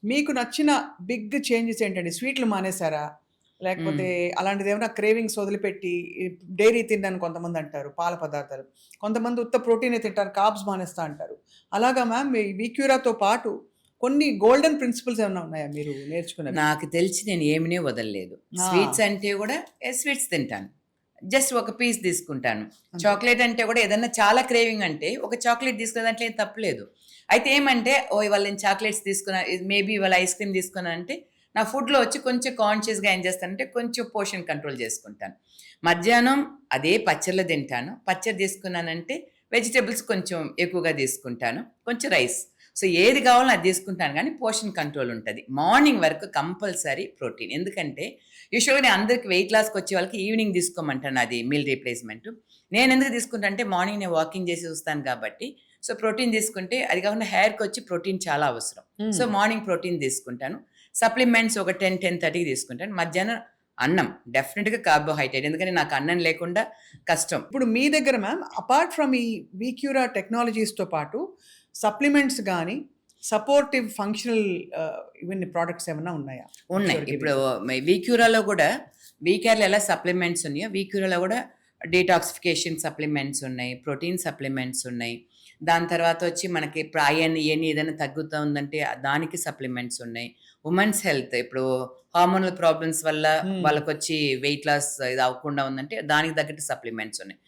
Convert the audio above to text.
మీకు నచ్చిన big changes ఏంటండి? స్వీట్లు మానేసారా? లేకపోతే హ్మ్. అలాంటిదేమన్నా క్రేవింగ్స్ వదిలిపెట్టి డైరీ తిననని కొంతమందంటారు. పాల పదార్థాలు. కొంతమంది ఉత్త ప్రోటీనే తింటారు. కార్బ్స్ మానేస్తా అంటారు. అలాగా మ్యామ్ మీ వీక్యూరాతో పాటు కొన్ని గోల్డెన్ ప్రిన్సిపల్స్ ఏమన్నా ఉన్నాయా మీరు నేర్చుకున్నవి? నాకు తెలిసి నేను ఏమినే వదలలేదు. ఆ! స్వీట్స్ అంటే గూడా స్వీట్స్ తింటాను. జస్ట్ ఒక పీస్ తీసుకుంటాను. అంతే. చాక్లేట్ అంటే గూడా ఏదన్నా చాలా క్రేవింగ్ అంటే ఒక చాక్లేట్ తీసుకునే దాంట్లో ఏం తప్పులేదు. అయితే ఏమంటే ఓహ్! ఇవాళ నేను చాక్లేట్స్ తీసుకున్నా, మేబీ ఇవాళ ఐస్ క్రీమ్ తీసుకున్నానంటే నా ఫుడ్‌లో వచ్చి కొంచెం కాన్షియస్‌గా ఏం చేస్తానంటే కొంచెం పోర్షన్ కంట్రోల్ చేసుకుంటాను. మధ్యాహ్నం అదే పచ్చళ్ళు తింటాను. పచ్చడి తీసుకున్నానంటే వెజిటబుల్స్ కొంచెం ఎక్కువగా తీసుకుంటాను. కొంచెం రైస్. సో, ఏది కావాలో అది తీసుకుంటాను గానీ పోర్షన్ కంట్రోల్ ఉంటది. మార్నింగ్ వరకు కంపల్సరీ ప్రోటీన్. ఎందుకంటే యూజువల్‌గా నేను అందరికి వెయిట్ లాస్‌కొచ్చే వాళ్ళకి ఈవినింగ్ తీసుకోమంటాను అది మీల్ రీప్లేస్‌మెంట్. నేనెందుకు తీసుకుంటా అంటే మార్నింగ్ నేను వాకింగ్ చేసి వస్తాను కాబట్టి, సో, ప్రోటీన్ తీసుకుంటే అది కాకుండా హెయిర్‌కొచ్చి ప్రోటీన్ చాలా అవసరం. సో, హ్మ్. మార్నింగ్ ప్రోటీన్ తీసుకుంటాను. సప్లిమెంట్స్ ఒక 10, 10:30కి తీసుకుంటాను. మధ్యాహ్నం అన్నం. డెఫినిట్‌గా కార్బోహైడ్రేట్. ఎందుకంటే నాకు అన్నం లేకుండా కష్టం. ఇప్పుడు మీ దగ్గర మ్యామ్ అపార్ట్ ఫ్రమ్ ఈ వీక్యూరా టెక్నాలజీస్‌తో పాటు సప్లిమెంట్స్ గాని, సపోర్టివ్ ఫంక్షనల్ ఇవన్నీ ప్రొడక్ట్స్ ఏమన్నా ఉన్నాయా? విచ్ యూ ఉన్నాయి. ఆర్ ఇప్పుడు గివింగ్? వీక్యూరాలో గూడా వీకేర్‌లో ఎలా సప్లిమెంట్స్ ఉన్నాయో, వీక్యూరాలో గూడా డీటాక్సిఫికేషన్ సప్లిమెంట్స్ ఉన్నాయి. ప్రోటీన్ సప్లిమెంట్స్ ఉన్నాయి. దాని తర్వాత వచ్చి మనకి ఇప్పుడు ఐరన్ ఇయన్నీ ఏదైనా తగ్గుతా ఉందంటే దానికి సప్లిమెంట్స్ ఉన్నాయి. వుమెన్స్ హెల్త్ ఇప్పుడు హార్మోనల్ ప్రాబ్లమ్స్ వల్ల హ్మ్. వాళ్ళకొచ్చి వెయిట్ లాస్ ఇది అవ్వకుండా ఉందంటే దానికి తగ్గట్టు సప్లిమెంట్స్ ఉన్నాయి.